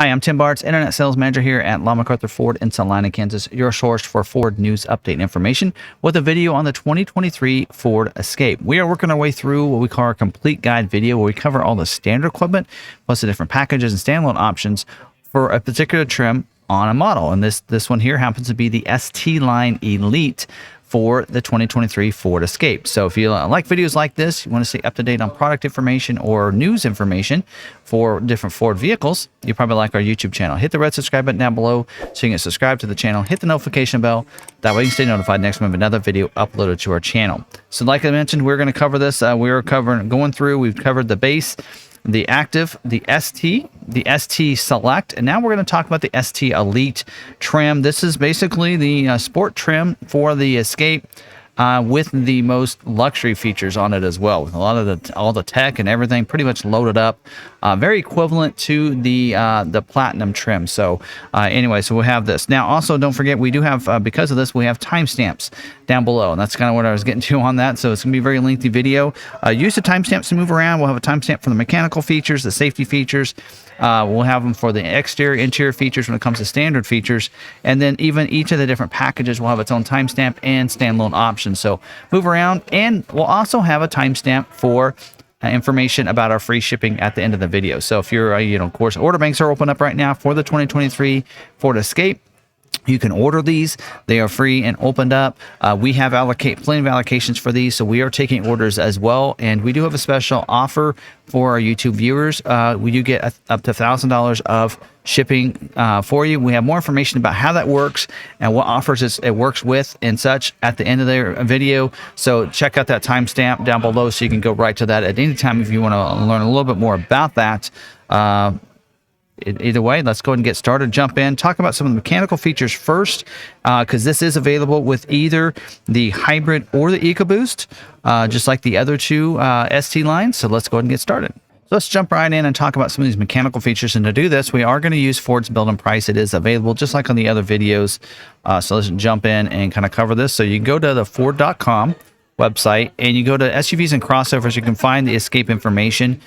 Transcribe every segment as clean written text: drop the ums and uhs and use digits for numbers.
Hi, I'm Tim Bartz, Internet Sales Manager here at McArthur Ford in Salina, Kansas, your source for Ford news update and information with a video on the 2023 Ford Escape. We are working our way through what we call our complete guide video, where we cover all the standard equipment, plus the different packages and standalone options for a particular trim on a model. And this one here happens to be the ST Line Elite for the 2023 Ford Escape. So if you like videos like this, you want to stay up to date on product information or news information for different Ford vehicles, you probably like our YouTube channel. Hit the red subscribe button down below so you can subscribe to the channel. Hit the notification bell. That way you can stay notified next time we have another video uploaded to our channel. So like I mentioned, we're going to cover this. We've covered the base, the active, the ST Select, and now we're going to talk about the ST Elite trim. This is basically the sport trim for the Escape with the most luxury features on it as well. With a lot of all the tech and everything pretty much loaded up, very equivalent to the Platinum trim. So anyway, so we'll have this. Now also don't forget, we do have, because of this, we have timestamps down below, and that's kind of what I was getting to on that. So it's going to be a very lengthy video. Use the timestamps to move around. We'll have a timestamp for the mechanical features, the safety features. We'll have them for the exterior, interior features when it comes to standard features. And then even each of the different packages will have its own timestamp and standalone options. So move around, and we'll also have a timestamp for information about our free shipping at the end of the video. So if you're, of course, order banks are open up right now for the 2023 Ford Escape. You can order these. They are free and opened up. We have plenty of allocations for these, so we are taking orders as well. And we do have a special offer for our YouTube viewers. We do get up to $1,000 of shipping for you. We have more information about how that works and what offers it works with and such at the end of the video. So check out that timestamp down below so you can go right to that at any time if you want to learn a little bit more about that. Either way, let's go ahead and get started. Jump in, talk about some of the mechanical features first, because this is available with either the hybrid or the EcoBoost, just like the other two ST lines. So let's go ahead and get started. So let's jump right in and talk about some of these mechanical features. And to do this, we are going to use Ford's build and price. It is available just like on the other videos. So let's jump in and kind of cover this. So you can go to the Ford.com website and you go to SUVs and crossovers. You can find the Escape information.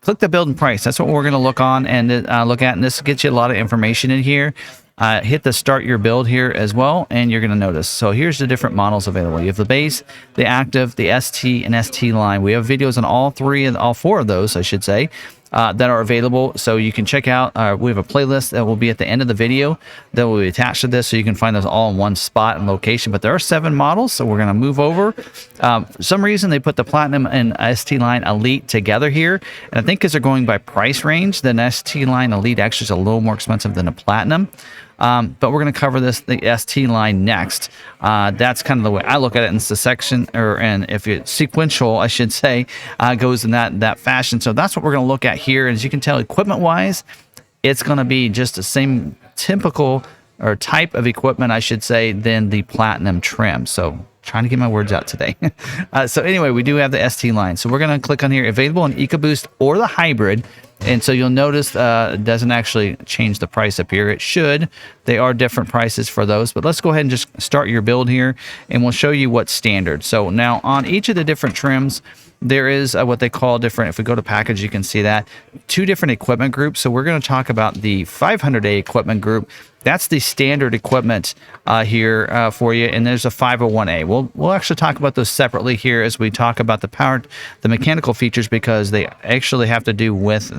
Click the build and price. That's what we're going to look at, and this gets you a lot of information in here. Hit the start your build here as well, and you're going to notice. So here's the different models available. You have the base, the active, the ST, and ST line. We have videos on all four of those, I should say, that are available. So you can check out, we have a playlist that will be at the end of the video that will be attached to this, so you can find those all in one spot and location. But there are 7 models, so we're going to move over. For some reason, they put the Platinum and ST Line Elite together here, and I think because they're going by price range, the ST Line Elite actually is a little more expensive than a Platinum. But we're going to cover the ST line next. That's kind of the way I look at it, and it's the section, and if it's sequential, I should say, goes in that fashion. So that's what we're going to look at here. And as you can tell, equipment-wise, it's going to be just the same typical or type of equipment, I should say, than the Platinum trim. So trying to get my words out today. So anyway, we do have the ST line. So we're going to click on here, available in EcoBoost or the hybrid. And so you'll notice it doesn't actually change the price up here. It should. They are different prices for those. But let's go ahead and just start your build here, and we'll show you what's standard. So now on each of the different trims, there is what they call different, if we go to package, you can see that, 2 different equipment groups. So we're going to talk about the 500A equipment group. That's the standard equipment here for you, and there's a 501A. We'll actually talk about those separately here as we talk about the mechanical features, because they actually have to do with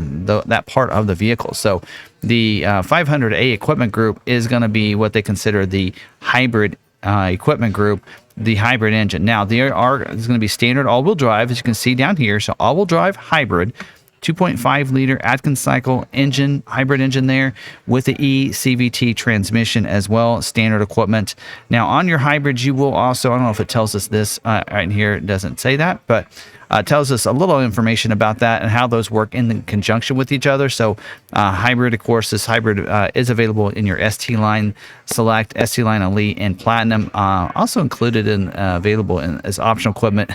that part of the vehicle. So the 500A equipment group is going to be what they consider the hybrid equipment group, the hybrid engine. Now, it's going to be standard all-wheel drive, as you can see down here. So all-wheel drive hybrid, 2.5 liter Atkins cycle engine, hybrid engine there with the eCVT transmission as well, standard equipment. Now on your hybrids, you will also, I don't know if it tells us this right here, it doesn't say that, but it tells us a little information about that and how those work in conjunction with each other. So hybrid, of course, this hybrid is available in your ST Line Select, ST Line Elite, and Platinum. Also included in available as optional equipment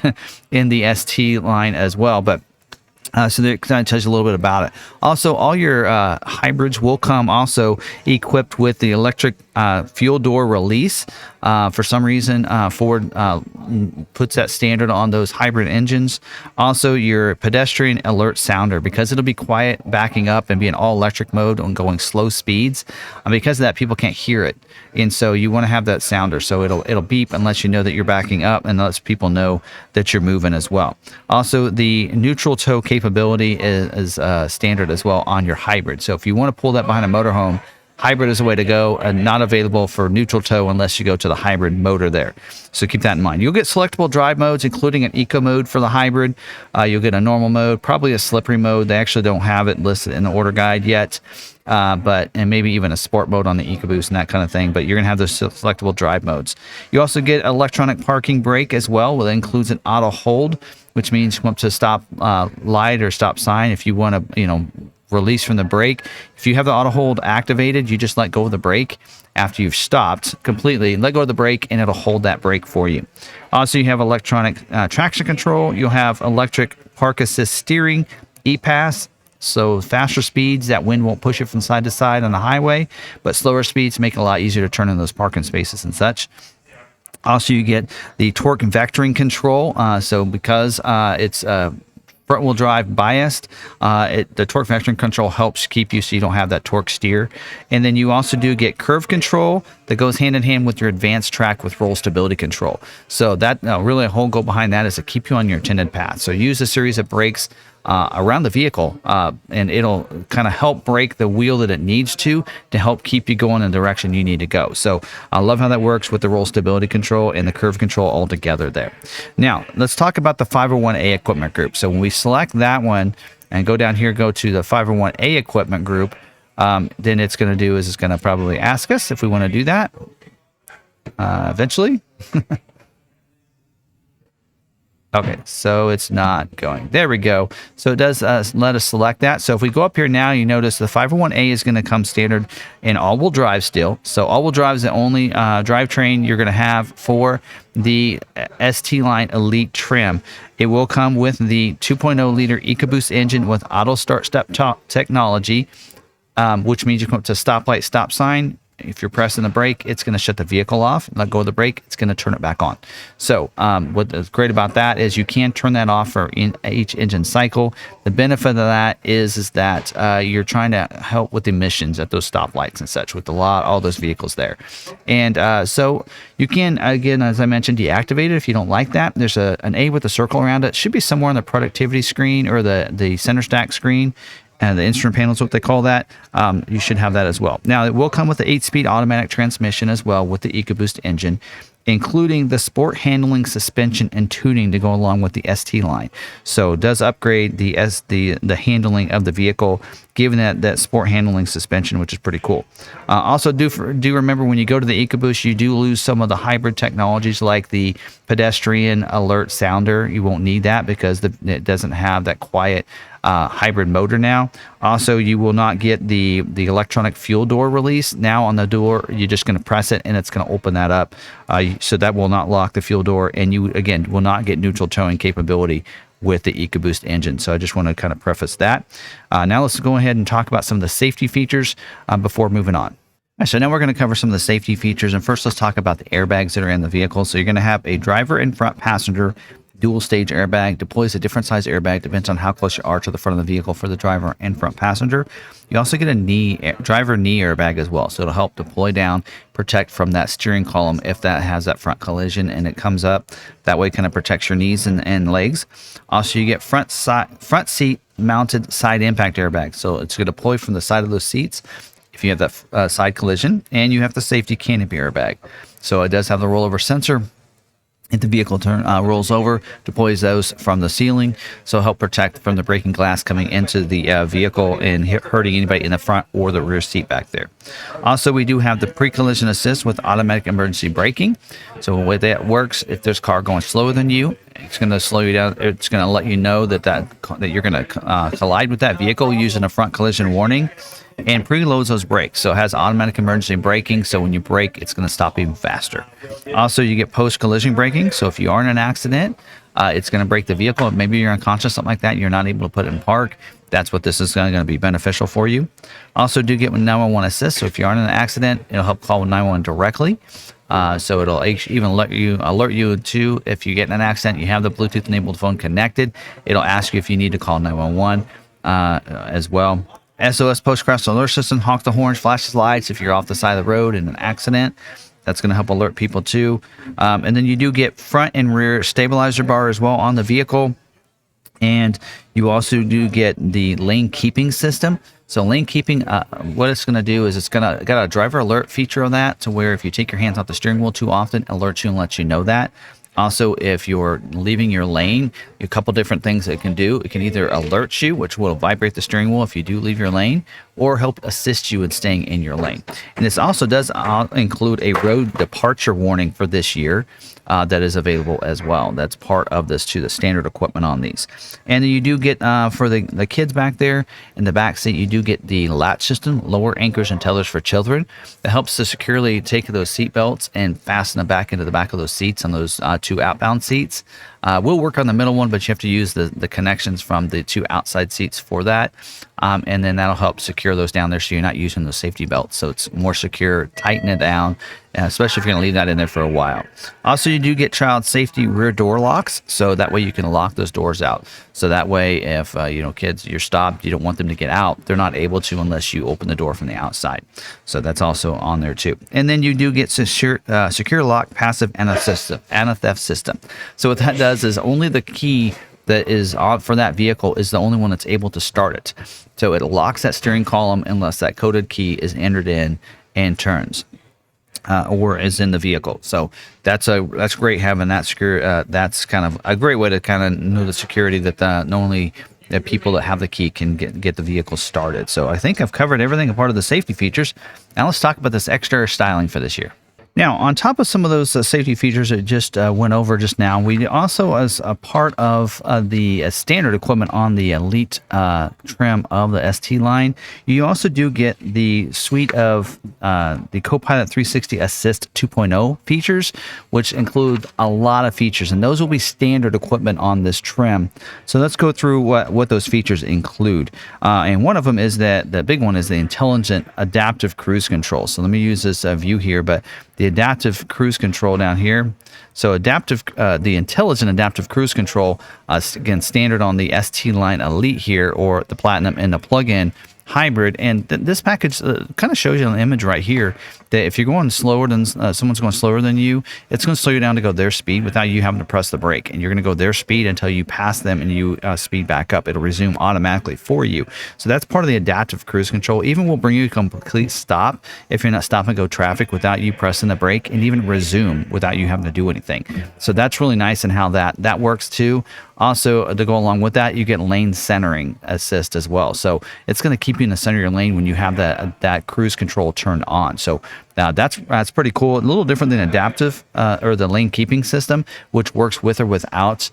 in the ST Line as well. But so that kind of tells you a little bit about it. Also, all your hybrids will come also equipped with the electric fuel door release. For some reason, Ford puts that standard on those hybrid engines. Also, your pedestrian alert sounder, because it'll be quiet backing up and be in all electric mode on going slow speeds. Because of that, people can't hear it, and so you want to have that sounder, so it'll beep unless you know that you're backing up, and lets people know that you're moving as well. Also, the neutral tow capability is standard as well on your hybrid. So if you want to pull that behind a motorhome, hybrid is the way to go, and not available for neutral tow unless you go to the hybrid motor there. So keep that in mind. You'll get selectable drive modes, including an eco mode for the hybrid. You'll get a normal mode, probably a slippery mode. They actually don't have it listed in the order guide yet, and maybe even a sport mode on the EcoBoost and that kind of thing. But you're going to have those selectable drive modes. You also get electronic parking brake as well. That includes an auto hold, which means you come up to a stop light or stop sign. If you want to, release from the brake. If you have the auto hold activated, you just let go of the brake after you've stopped completely. Let go of the brake and it'll hold that brake for you. Also, you have electronic traction control. You'll have electric park assist steering, e-pass. So faster speeds, that wind won't push it from side to side on the highway, but slower speeds make it a lot easier to turn in those parking spaces and such. Also, you get the torque vectoring control. So because it's front-wheel drive biased, the torque vectoring control helps keep you so you don't have that torque steer. And then you also do get curve control that goes hand in hand with your advanced track with roll stability control. So that really a whole goal behind that is to keep you on your intended path. So use a series of brakes around the vehicle, and it'll kind of help brake the wheel that it needs to help keep you going in the direction you need to go. So I love how that works with the roll stability control and the curve control all together there. Now, let's talk about the 501A equipment group. So when we select that one and go down here, go to the 501A equipment group, then it's going to do is it's going to probably ask us if we want to do that eventually. Okay, so it's not going. There we go. So it does let us select that. So if we go up here now, you notice the 501A is going to come standard in all-wheel drive still. So all-wheel drive is the only drivetrain you're going to have for the ST line Elite trim. It will come with the 2.0 liter EcoBoost engine with auto start step technology, which means you come up to stoplight, stop sign. If you're pressing the brake, it's going to shut the vehicle off. Let go of the brake, it's going to turn it back on. So what is great about that is you can turn that off for each engine cycle. The benefit of that is that you're trying to help with emissions at those stoplights and such with all those vehicles there. And so you can, again, as I mentioned, deactivate it if you don't like that. There's an A with a circle around it. It should be somewhere on the productivity screen or the center stack screen. And the instrument panel is what they call that. You should have that as well. Now, it will come with the 8-speed automatic transmission as well with the EcoBoost engine, including the sport handling suspension and tuning to go along with the ST line. So it does upgrade the handling of the vehicle, given that sport handling suspension, which is pretty cool. Also, do remember when you go to the EcoBoost, you do lose some of the hybrid technologies like the pedestrian alert sounder. You won't need that because it doesn't have that quiet hybrid motor now. Also, you will not get the electronic fuel door release. Now on the door, you're just going to press it and it's going to open that up. So that will not lock the fuel door, and you, again, will not get neutral towing capability with the EcoBoost engine. So I just want to kind of preface that. Now let's go ahead and talk about some of the safety features before moving on. All right, so now we're going to cover some of the safety features. And first, let's talk about the airbags that are in the vehicle. So you're going to have a driver and front passenger dual stage airbag. Deploys a different size airbag, depends on how close you are to the front of the vehicle for the driver and front passenger. You also get a driver knee airbag as well. So it'll help deploy down, protect from that steering column if that has that front collision and it comes up. That way it kind of protects your knees and legs. Also, you get front seat mounted side impact airbag. So it's going to deploy from the side of those seats if you have that side collision, and you have the safety canopy airbag. So it does have the rollover sensor. If the vehicle rolls over, deploys those from the ceiling, so help protect from the breaking glass coming into the vehicle and hurting anybody in the front or the rear seat back there. Also, we do have the pre-collision assist with automatic emergency braking. So the way that works, if there's a car going slower than you, it's going to slow you down. It's going to let you know that you're going to collide with that vehicle using a front collision warning, and preloads those brakes. So it has automatic emergency braking, so when you brake, it's going to stop even faster. Also, you get post-collision braking. So if you are in an accident, it's going to brake the vehicle. Maybe you're unconscious, something like that, and you're not able to put it in park. that's what this is going to be beneficial for you. Also do get 911 assist. So if you are in an accident, it'll help call 911 directly. So it'll even alert you to, if you get in an accident, you have the Bluetooth enabled phone connected. It'll ask you if you need to call 911 as well. SOS post crash alert system, honk the horns, flashes lights if you're off the side of the road in an accident. That's going to help alert people too. And then you do get front and rear stabilizer bar as well on the vehicle. And you also do get the lane keeping system. So lane keeping, what it's going to do is it's got a driver alert feature on that, to where if you take your hands off the steering wheel too often, it alerts you and lets you know that. Also, if you're leaving your lane, a couple different things it can do. It can either alert you, which will vibrate the steering wheel if you do leave your lane, or help assist you in staying in your lane. And this also does include a road departure warning for this year that is available as well. That's part of this too, the standard equipment on these. And then you do get, for the kids back there in the back seat, you do get the latch system, lower anchors and tethers for children, that helps to securely take those seat belts and fasten them back into the back of those seats on those two outbound seats. We'll work on the middle one, but you have to use the connections from the two outside seats for that. And then that'll help secure those down there so you're not using those safety belts. So it's more secure, tighten it down, especially if you're going to leave that in there for a while. Also, you do get child safety rear door locks. So that way you can lock those doors out. So that way, if, kids, you're stopped, you don't want them to get out, they're not able to unless you open the door from the outside. So that's also on there too. And then you do get secure lock passive anti-theft system. So what that does is only the key that is on for that vehicle is the only one that's able to start it. So it locks that steering column unless that coded key is entered in and turns. Or is in the vehicle. So that's great having that secure. That's kind of a great way to kind of know the security that not only the people that have the key can get the vehicle started. So I think I've covered everything, a part of the safety features. Now let's talk about this exterior styling for this year. Now, on top of some of those safety features that just went over just now, we also, as a part of the standard equipment on the Elite trim of the ST line, you also do get the suite of the CoPilot 360 Assist 2.0 features, which include a lot of features, and those will be standard equipment on this trim. So let's go through what those features include. And one of them is that the big one is the intelligent adaptive cruise control. So let me use this view here, but the adaptive cruise control down here. So the intelligent adaptive cruise control, again, standard on the ST line Elite here, or the Platinum and the plug-in hybrid. And this package kind of shows you on the image right here that if you're going slower than someone's going slower than you, it's going to slow you down to go their speed without you having to press the brake. And you're going to go their speed until you pass them and you speed back up. It'll resume automatically for you. So that's part of the adaptive cruise control. Even will bring you a complete stop if you're not stopping go traffic without you pressing the brake, and even resume without you having to do anything. So that's really nice, and how that works too. Also, to go along with that, you get lane centering assist as well. So it's going to keep you in the center of your lane when you have that cruise control turned on. So that's pretty cool. A little different than adaptive or the lane keeping system, which works with or without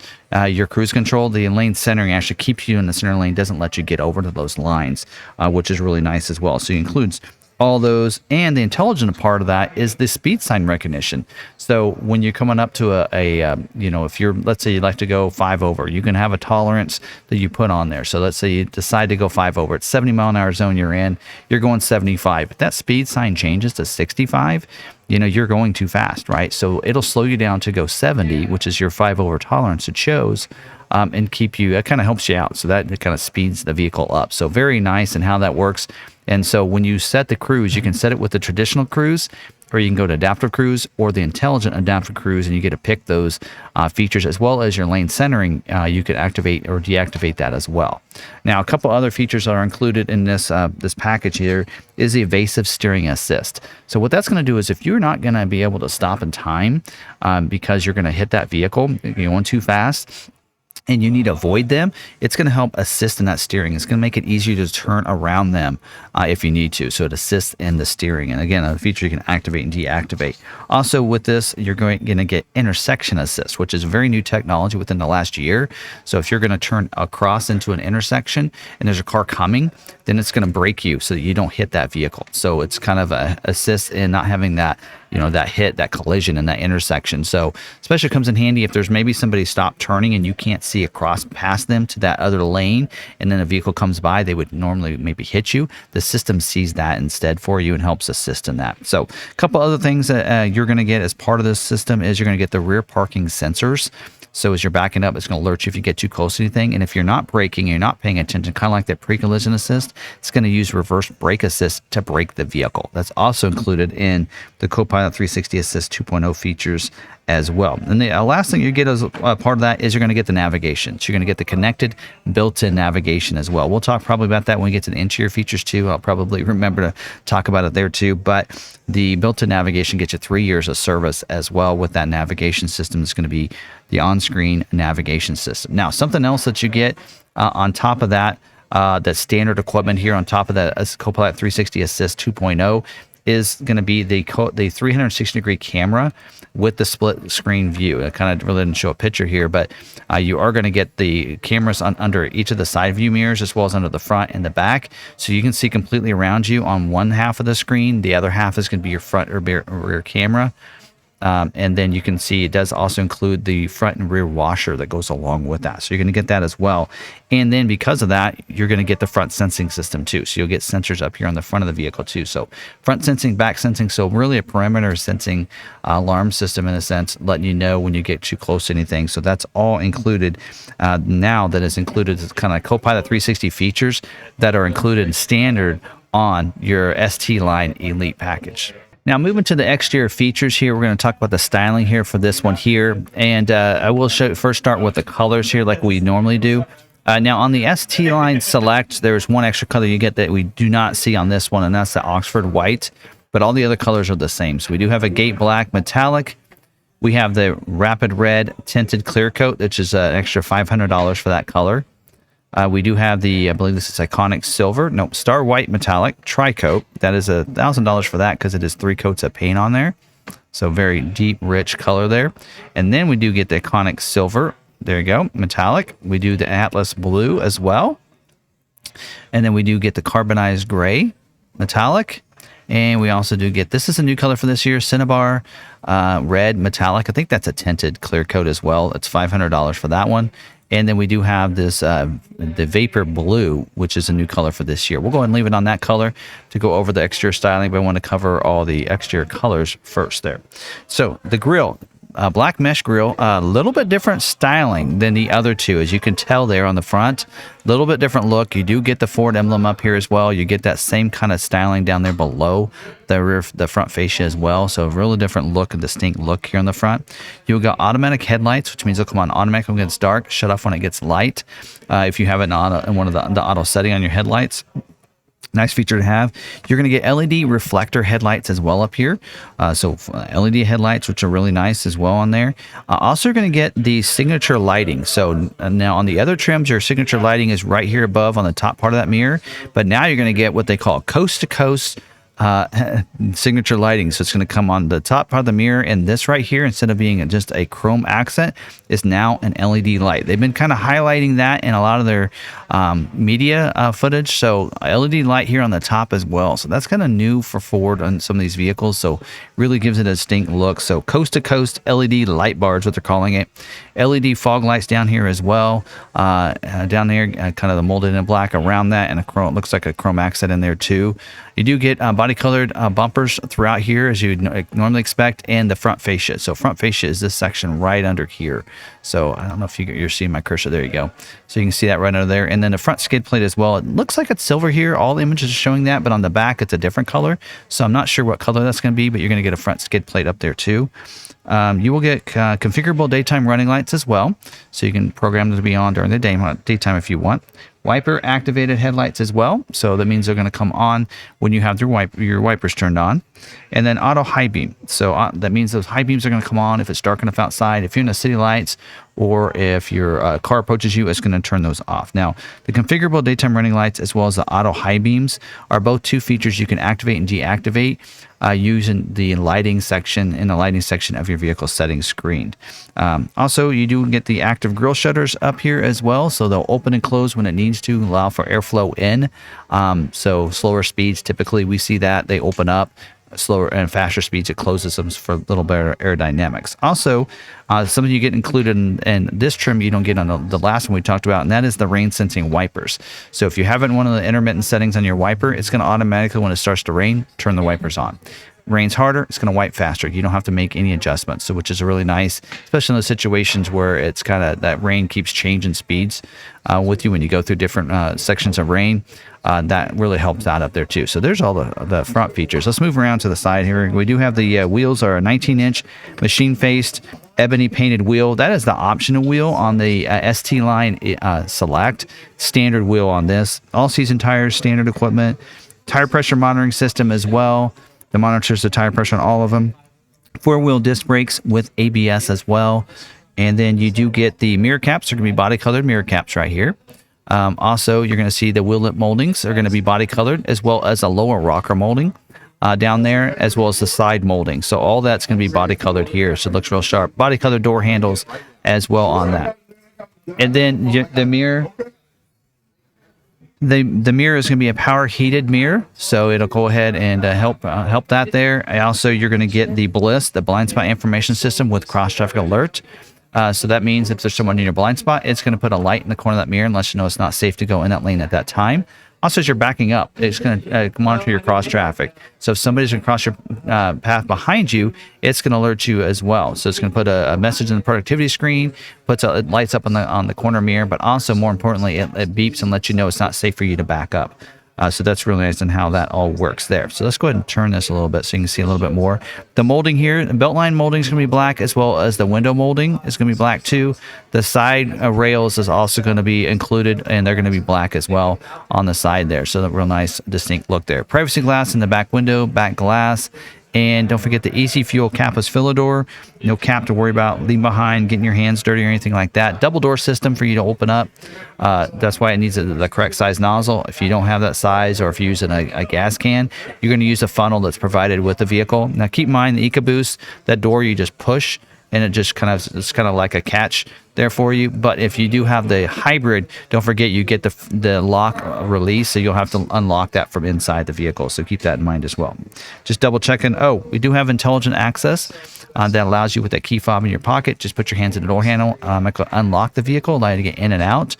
your cruise control. The lane centering actually keeps you in the center lane, doesn't let you get over to those lines, which is really nice as well. So it includes all those, and the intelligent part of that is the speed sign recognition. So when you're coming up to if you're, let's say you like to go 5 over, you can have a tolerance that you put on there. So let's say you decide to go 5 over, it's 70 mile an hour zone you're in, you're going 75. If that speed sign changes to 65, you're going too fast, right? So it'll slow you down to go 70, which is your 5 over tolerance it shows, and keep you, it kind of helps you out. So that kind of speeds the vehicle up. So very nice in how that works. And so when you set the cruise, you can set it with the traditional cruise, or you can go to adaptive cruise or the intelligent adaptive cruise, and you get to pick those features, as well as your lane centering. You could activate or deactivate that as well. Now, a couple other features that are included in this package here is the evasive steering assist. So what that's going to do is, if you're not going to be able to stop in time because you're going to hit that vehicle, you're going too fast, and you need to avoid them, it's going to help assist in that steering. It's going to make it easier to turn around them if you need to. So it assists in the steering. And again, a feature you can activate and deactivate. Also with this, you're going to get intersection assist, which is a very new technology within the last year. So if you're going to turn across into an intersection and there's a car coming, then it's going to brake you so that you don't hit that vehicle. So it's kind of a assist in not having that, that hit, that collision in that intersection. So especially comes in handy if there's maybe somebody stopped turning and you can't see across past them to that other lane, and then a vehicle comes by, they would normally maybe hit you. The system sees that instead for you and helps assist in that. So a couple other things that you're going to get as part of this system is you're going to get the rear parking sensors. So as you're backing up, it's going to alert you if you get too close to anything. And if you're not braking, you're not paying attention, kind of like that pre-collision assist, it's going to use reverse brake assist to brake the vehicle. That's also included in the CoPilot 360 Assist 2.0 features as well. And the last thing you get as part of that is you're going to get the navigation. So you're going to get the connected built-in navigation as well. We'll talk probably about that when we get to the interior features too. I'll probably remember to talk about it there too. But the built-in navigation gets you 3 years of service as well with that navigation system. It's going to be the on-screen navigation system. Now, something else that you get on top of that, that standard equipment here on top of that CoPilot 360 Assist 2.0 is going to be the 360-degree camera with the split screen view. I kind of really didn't show a picture here, but you are going to get the cameras under each of the side view mirrors as well as under the front and the back. So you can see completely around you on one half of the screen. The other half is going to be your front or rear camera. And then you can see it does also include the front and rear washer that goes along with that. So you're going to get that as well. And then because of that, you're going to get the front sensing system too. So you'll get sensors up here on the front of the vehicle too. So front sensing, back sensing. So really a perimeter sensing alarm system in a sense, letting you know when you get too close to anything. So that's all included now. That is included as kind of CoPilot 360 features that are included in standard on your ST line Elite package. Now, moving to the exterior features here, we're going to talk about the styling here for this one here. And I will first start with the colors here like we normally do. Now, on the ST line Select, there's one extra color you get that we do not see on this one, and that's the Oxford White. But all the other colors are the same. So we do have a Gate Black Metallic. We have the Rapid Red Tinted Clear Coat, which is an extra $500 for that color. We do have the, I believe this is Iconic Silver, Star White Metallic Tri-Coat. That is $1,000 for that because it is 3 coats of paint on there. So very deep, rich color there. And then we do get the Iconic Silver. There you go, Metallic. We do the Atlas Blue as well. And then we do get the Carbonized Gray Metallic. And we also do get, this is a new color for this year, Cinnabar Red Metallic. I think that's a tinted clear coat as well. It's $500 for that one. And then we do have this, the Vapor Blue, which is a new color for this year. We'll go ahead and leave it on that color to go over the exterior styling, but I want to cover all the exterior colors first there. So the grille. Black mesh grille, a little bit different styling than the other two, as you can tell there on the front. A little bit different look. You do get the Ford emblem up here as well. You get that same kind of styling down there below the front fascia as well. So a really different look, a distinct look here on the front. You'll got automatic headlights, which means they'll come on automatic when it gets dark, shut off when it gets light. If you have it in one of the auto setting on your headlights. Nice feature to have. You're going to get LED reflector headlights as well up here. So LED headlights, which are really nice as well on there. Also, you're going to get the signature lighting. So now on the other trims, your signature lighting is right here above on the top part of that mirror. But now you're going to get what they call coast-to-coast signature lighting. So it's going to come on the top part of the mirror, and this right here, instead of being just a chrome accent, is now an LED light. They've been kind of highlighting that in a lot of their media footage. So LED light here on the top as well. So that's kind of new for Ford on some of these vehicles. So really gives it a distinct look. So coast to coast LED light bars, what they're calling it. LED fog lights down here as well. Down there, kind of the molded in black around that, and a chrome, looks like a chrome accent in there too. You do get body colored bumpers throughout here, as you'd normally expect, and the front fascia. So front fascia is this section right under here. So I don't know if you're seeing my cursor. There you go. So you can see that right under there. And then the front skid plate as well. It looks like it's silver here. All the images are showing that, but on the back, it's a different color. So I'm not sure what color that's going to be, but you're going to get a front skid plate up there too. You will get configurable daytime running lights as well. So you can program them to be on during the daytime if you want. Wiper activated headlights as well. So that means they're going to come on when you have your wipers turned on. And then auto high beam. So that means those high beams are going to come on if it's dark enough outside. If you're in the city lights or if your car approaches you, it's going to turn those off. Now, the configurable daytime running lights as well as the auto high beams are both two features you can activate and deactivate using the lighting section of your vehicle settings screen. Also, you do get the active grille shutters up here as well, so they'll open and close when it needs to, allow for airflow in. So slower speeds, typically we see that they open up. Slower and faster speeds, it closes them for a little better aerodynamics. Also, something you get included in this trim you don't get on the last one we talked about, and that is the rain sensing wipers. So if you have it in one of the intermittent settings on your wiper, it's going to automatically, when it starts to rain, turn the wipers on. Rains harder, it's going to wipe faster. You don't have to make any adjustments, so which is really nice, especially in those situations where it's kind of that rain keeps changing speeds with you when you go through different sections of rain. That really helps out up there too. So there's all the front features. Let's move around to the side here. We do have the wheels are a 19-inch machine faced ebony painted wheel. That is the optional wheel on the ST line Select. Standard wheel on this. All season tires, standard equipment. Tire pressure monitoring system as well. It monitors the tire pressure on all of them. 4-wheel disc brakes with ABS as well. And then you do get the mirror caps. They're going to be body colored mirror caps right here. Also, you're going to see the wheel lip moldings are going to be body colored, as well as a lower rocker molding down there, as well as the side molding. So all that's going to be body colored here. So it looks real sharp. Body colored door handles as well on that. And then the mirror. The mirror is going to be a power heated mirror, so it'll go ahead and help that there. Also, you're going to get the BLIS, the blind spot information system with cross traffic alert. So that means if there's someone in your blind spot, it's going to put a light in the corner of that mirror and let you know it's not safe to go in that lane at that time. Also, as you're backing up, it's going to monitor your cross traffic. So if somebody's going to cross your path behind you, it's going to alert you as well. So it's going to put a message in the productivity screen, it lights up on the corner mirror, but also more importantly, it beeps and lets you know it's not safe for you to back up. So that's really nice and how that all works there. So let's go ahead and turn this a little bit so you can see a little bit more. The molding here, the beltline molding is going to be black, as well as the window molding is going to be black too. The side rails is also going to be included, and they're going to be black as well on the side there. So that real nice distinct look there. Privacy glass in the back window, back glass. And don't forget the Easy Fuel capless filler door. No cap to worry about leaving behind, getting your hands dirty or anything like that. Double door system for you to open up. That's why it needs the correct size nozzle. If you don't have that size, or if you're using a gas can, you're going to use a funnel that's provided with the vehicle. Now keep in mind the EcoBoost, that door you just push, and it's kind of like a catch there for you. But if you do have the hybrid, don't forget you get the lock release, so you'll have to unlock that from inside the vehicle. So keep that in mind as well. Just double checking. Oh, we do have intelligent access that allows you, with that key fob in your pocket, just put your hands in the door handle, unlock the vehicle, allow you to get in and out.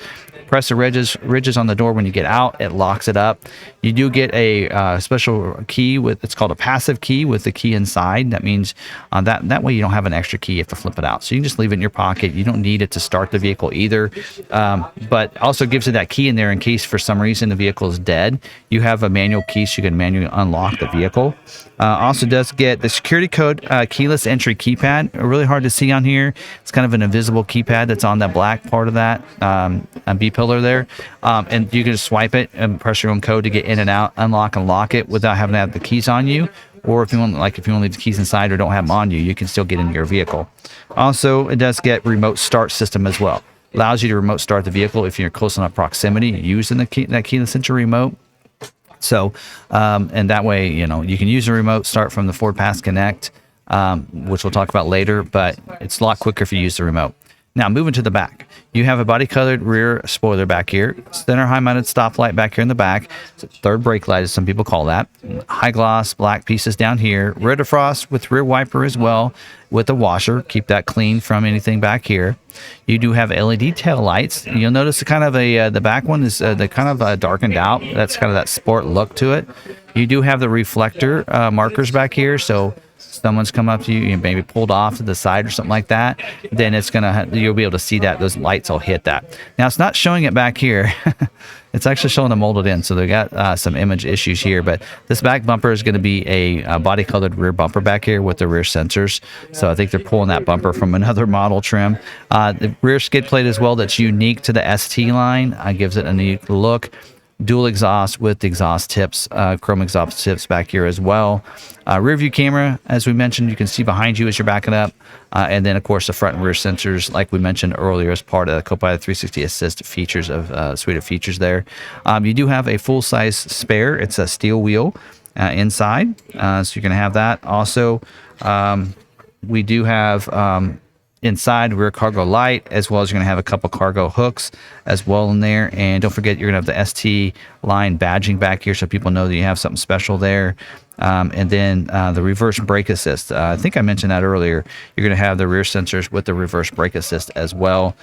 Press the ridges on the door when you get out. It locks it up. You do get a special key it's called a passive key with the key inside. That means that way you don't have an extra key. You have to flip it out. So you can just leave it in your pocket. You don't need it to start the vehicle either. But also gives you that key in there in case for some reason the vehicle is dead. You have a manual key, so you can manually unlock the vehicle. Also does get the security code keyless entry keypad. Really hard to see on here. It's kind of an invisible keypad that's on that black part of that B pillar there. And you can just swipe it and press your own code to get in and out, unlock and lock it without having to have the keys on you. Or if you want to leave the keys inside or don't have them on you, you can still get into your vehicle. Also, it does get remote start system as well. Allows you to remote start the vehicle if you're close enough proximity using that keyless entry remote. So, and that way, you can use a remote start from the Ford Pass Connect, which we'll talk about later, but it's a lot quicker if you use the remote. Now, moving to the back, you have a body-colored rear spoiler back here, center high-mounted stoplight back here in the back, third brake light, as some people call that, high-gloss black pieces down here, rear defrost with rear wiper as well, with a washer, keep that clean from anything back here. You do have LED tail lights. You'll notice the back one is darkened out. That's kind of that sport look to it. You do have the reflector markers back here, so someone's come up to you, maybe pulled off to the side or something like that, then you'll be able to see that those lights will hit that. Now it's not showing it back here. It's actually showing them molded in, so they got some image issues here. But this back bumper is going to be a body-colored rear bumper back here with the rear sensors. So I think they're pulling that bumper from another model trim. The rear skid plate as well, that's unique to the ST line, gives it a neat look. dual exhaust with the exhaust tips, chrome exhaust tips back here as well. Rear view camera, as we mentioned, you can see behind you as you're backing up. And then, of course, the front and rear sensors, like we mentioned earlier, as part of the CoPilot 360 Assist features of suite of features there. You do have a full-size spare. It's a steel wheel inside, so you're going to have that. Also, we do have inside rear cargo light, as well as you're going to have a couple cargo hooks as well in there. And don't forget, you're going to have the ST line badging back here, so people know that you have something special there. And then the reverse brake assist. I think I mentioned that earlier. You're going to have the rear sensors with the reverse brake assist as well,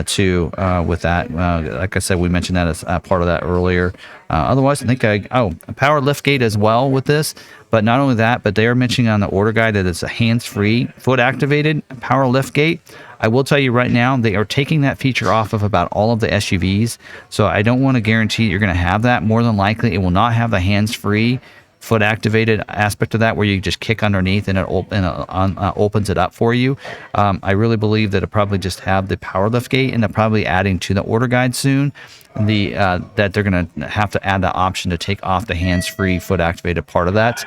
too, with that. Like I said, we mentioned that as part of that earlier. Otherwise, I think a power lift gate as well with this. But not only that, but they are mentioning on the order guide that it's a hands-free, foot-activated power lift gate. I will tell you right now, they are taking that feature off of about all of the SUVs. So I don't want to guarantee you're going to have that. More than likely, it will not have the hands-free, foot-activated aspect of that, where you just kick underneath and it opens it up for you. I really believe that it'll probably just have the power lift gate, and they're probably adding to the order guide soon that they're going to have to add the option to take off the hands-free, foot-activated part of that,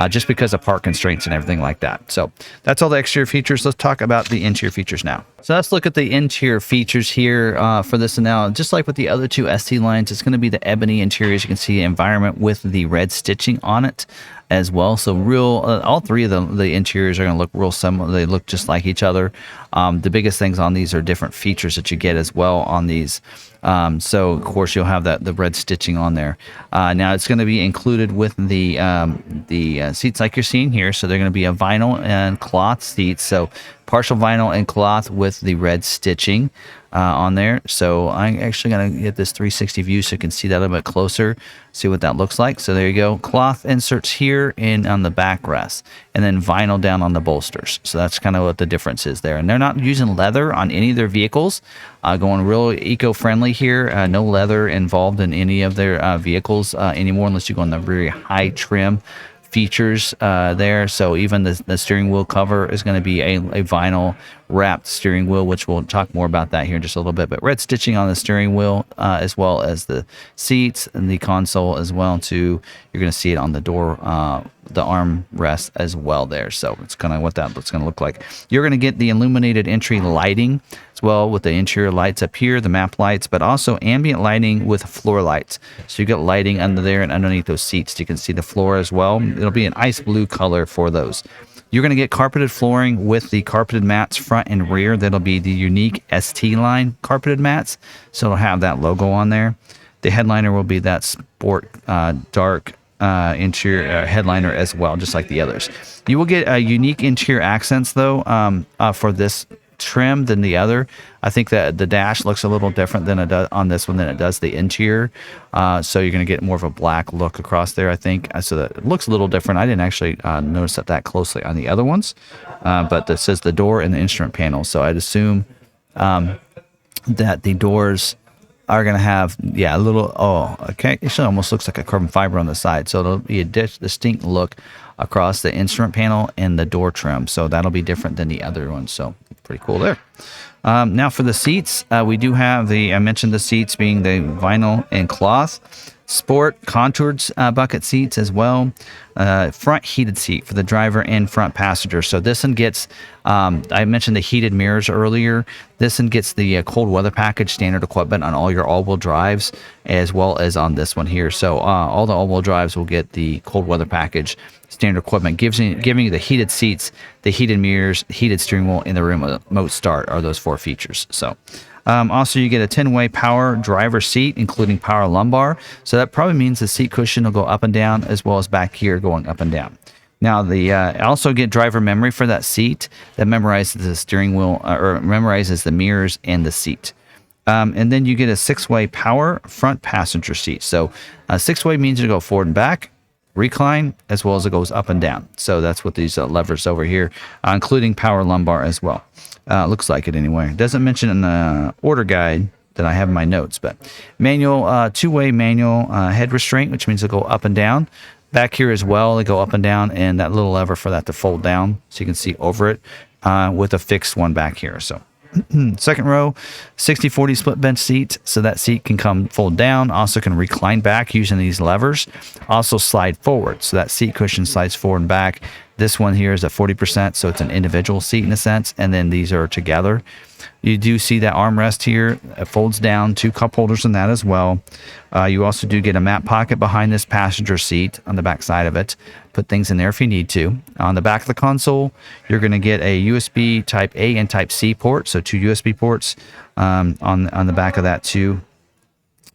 just because of part constraints and everything like that. So that's all the exterior features. Let's talk about the interior features now. So let's look at the interior features here for this. And now, just like with the other two ST lines, it's going to be the ebony interior. As you can see, environment with the red stitching on it as well. So all three of the interiors are going to look real similar. They look just like each other. The biggest things on these are different features that you get as well on these. So of course you'll have the red stitching on there. Now it's going to be included with the seats like you're seeing here. So they're going to be a vinyl and cloth seats. So partial vinyl and cloth with the red stitching on there. So I'm actually going to get this 360 view so you can see that a little bit closer, see what that looks like. So there you go. Cloth inserts here and on the backrest, and then vinyl down on the bolsters. So that's kind of what the difference is there. And they're not using leather on any of their vehicles. Going real eco-friendly here. No leather involved in any of their vehicles anymore, unless you go on the very high trim features there. So even the steering wheel cover is going to be a vinyl wrapped steering wheel, which we'll talk more about that here in just a little bit. But red stitching on the steering wheel, as well as the seats and the console as well too. You're going to see it on the door, the arm rest as well there. So it's kind of what that's going to look like. You're going to get the illuminated entry lighting as well, with the interior lights up here, the map lights, but also ambient lighting with floor lights. So you get lighting under there and underneath those seats. You can see the floor as well. It'll be an ice blue color for those. You're going to get carpeted flooring with the carpeted mats front and rear. That'll be the unique ST line carpeted mats. So it'll have that logo on there. The headliner will be that sport dark interior headliner as well, just like the others. You will get unique interior accents though for this trim than the other. I think that the dash looks a little different than it does on this one than it does the interior. So you're going to get more of a black look across there, I think. So that it looks a little different. I didn't actually notice that closely on the other ones. But this says the door and the instrument panel. So I'd assume that the doors are going to have, a little, okay. It almost looks like a carbon fiber on the side. So it'll be a distinct look across the instrument panel and the door trim. So that'll be different than the other ones. So pretty cool there. Now for the seats, we do have I mentioned the seats being the vinyl and cloth. Sport contoured bucket seats as well. Front heated seat for the driver and front passenger. So this one gets, I mentioned the heated mirrors earlier. This one gets the cold weather package standard equipment on all your all-wheel drives, as well as on this one here. So all the all-wheel drives will get the cold weather package standard equipment, giving you the heated seats, the heated mirrors, heated steering wheel, and the remote start are those 4 features. So also you get a 10-way power driver seat, including power lumbar. So that probably means the seat cushion will go up and down, as well as back here going up and down. Now, also get driver memory for that seat that memorizes the steering wheel or memorizes the mirrors and the seat. And then you get a 6-way power front passenger seat. So 6-way means you go forward and back, recline, as well as it goes up and down. So that's what these levers over here, including power lumbar as well. Looks like it anyway. It doesn't mention in the order guide that I have in my notes, but manual, 2-way manual head restraint, which means it'll go up and down. Back here as well, they go up and down, and that little lever for that to fold down so you can see over it with a fixed one back here. So Second row, 60/40 split bench seat, so that seat can come fold down, also can recline back using these levers, also slide forward, so that seat cushion slides forward and back. This one here is at 40%, so it's an individual seat in a sense, and then these are together. You do see that armrest here. It folds down, 2 cup holders in that as well. You also do get a map pocket behind this passenger seat on the back side of it. Put things in there if you need to. On the back of the console, you're going to get a USB Type A and Type C port, so 2 USB ports on the back of that too.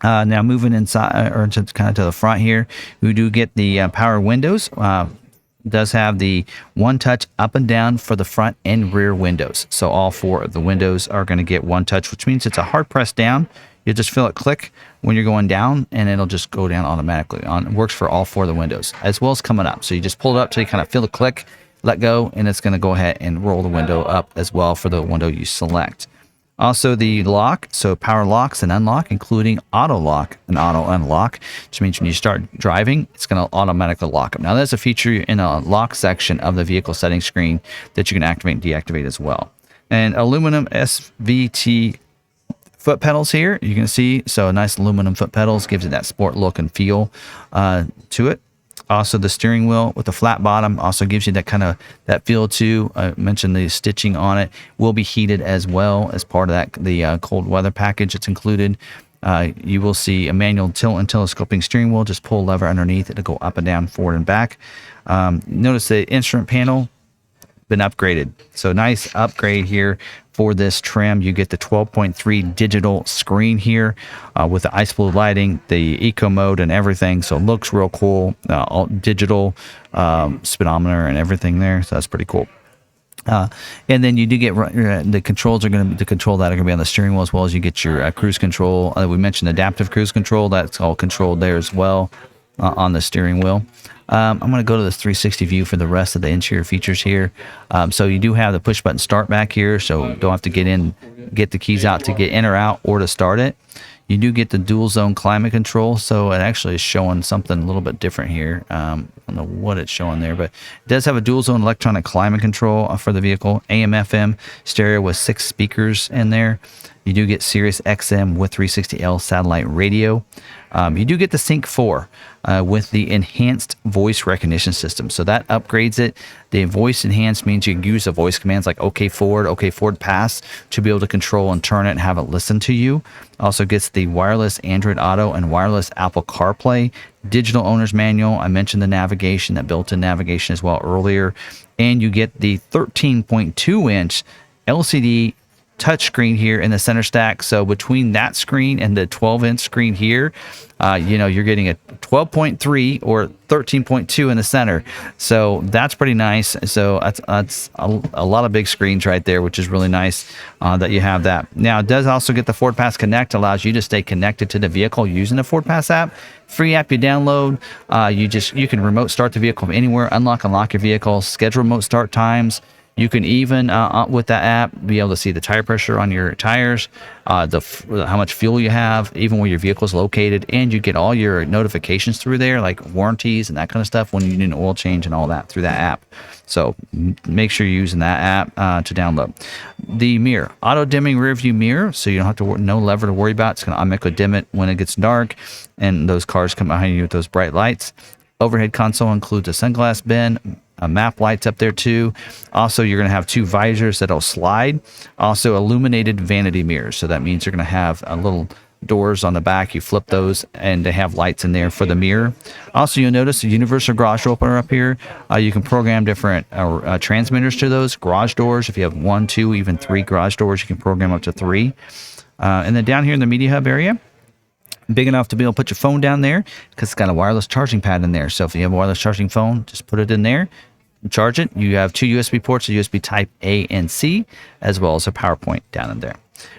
Now moving inside or to kind of to the front here, we do get the power windows. Does have the one touch up and down for the front and rear windows. So all 4 of the windows are going to get one touch, which means it's a hard press down. You just feel it click when you're going down, and it'll just go down automatically. It works for all 4 of the windows, as well as coming up. So you just pull it up till you kind of feel the click, let go, and it's going to go ahead and roll the window up as well for the window you select. Also the lock, so power locks and unlock, including auto lock and auto unlock, which means when you start driving, it's going to automatically lock up. Now that's a feature in a lock section of the vehicle settings screen that you can activate and deactivate as well. And aluminum SVT foot pedals here, you can see, so nice aluminum foot pedals, gives it that sport look and feel to it. Also the steering wheel with the flat bottom also gives you that kind of that feel too. I mentioned the stitching on it will be heated as well as part of that the cold weather package that's included. You will see a manual tilt and telescoping steering wheel. Just pull a lever underneath it to go up and down, forward and back. Notice the instrument panel been upgraded, so nice upgrade here for this trim. You get the 12.3 digital screen here with the ice blue lighting, the eco mode and everything, so it looks real cool. All digital speedometer and everything there, so that's pretty cool. And then you do get the controls are going to, the control that are going to be on the steering wheel, as well as you get your cruise control. We mentioned adaptive cruise control, that's all controlled there as well on the steering wheel. I'm going to go to this 360 view for the rest of the interior features here. So you do have the push button start back here, so don't have to get the keys out to get in or out or to start it. You do get the dual zone climate control, so it actually is showing something a little bit different here. I don't know what it's showing there, but it does have a dual zone electronic climate control for the vehicle. AM/FM stereo with 6 speakers in there. You do get Sirius XM with 360L satellite radio. You do get the Sync 4 with the enhanced voice recognition system. So that upgrades it. The voice enhanced means you can use the voice commands like OK forward pass to be able to control and turn it and have it listen to you. Also gets the wireless Android Auto and wireless Apple CarPlay, digital owner's manual. I mentioned the navigation, that built-in navigation as well earlier. And you get the 13.2-inch LCD touchscreen here in the center stack. So between that screen and the 12-inch screen here, you're getting a 12.3 or 13.2 in the center. So that's pretty nice. So that's a lot of big screens right there, which is really nice that you have that. Now it does also get the Ford Pass Connect, allows you to stay connected to the vehicle using the Ford Pass app. Free app you download. You can remote start the vehicle from anywhere, unlock your vehicle, schedule remote start times. You can even, with that app, be able to see the tire pressure on your tires, how much fuel you have, even where your vehicle is located, and you get all your notifications through there, like warranties and that kind of stuff when you need an oil change and all that through that app. So make sure you're using that app to download. The mirror, auto dimming rear view mirror, so you don't have to no lever to worry about. It's going to automatically dim it when it gets dark, and those cars come behind you with those bright lights. Overhead console includes a sunglass bin. Map lights up there too. Also, you're going to have 2 visors that'll slide. Also, illuminated vanity mirrors. So that means you're going to have little doors on the back. You flip those, and they have lights in there for the mirror. Also, you'll notice a universal garage opener up here. You can program different transmitters to those garage doors. If you have 1, 2, even 3 garage doors, you can program up to 3. And then down here in the media hub area, big enough to be able to put your phone down there because it's got a wireless charging pad in there. So if you have a wireless charging phone, just put it in there, charge it. You have 2 USB ports, a USB Type A and C, as well as a power point down in there.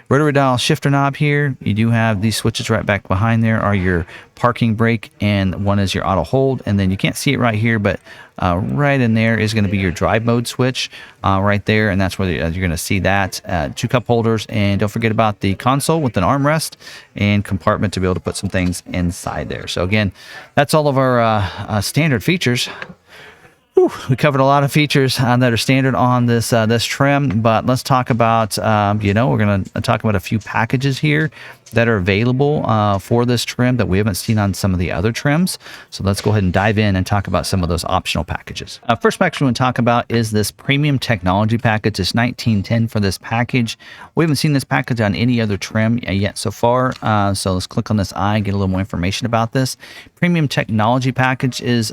Rotary dial shifter knob here. You do have these switches right back behind there are your parking brake, and one is your auto hold. And then you can't see it right here, but right in there is going to be your drive mode switch right there, and that's where you're going to see that. 2 cup holders, and don't forget about the console with an armrest and compartment to be able to put some things inside there. So again, that's all of our standard features. Whew, we covered a lot of features that are standard on this this trim, but let's talk about we're going to talk about a few packages here that are available for this trim that we haven't seen on some of the other trims. So let's go ahead and dive in and talk about some of those optional packages. First package we want to talk about is this premium technology package. It's $19.10 for this package. We haven't seen this package on any other trim yet so far. So let's click on this eye and get a little more information about this. Premium technology package is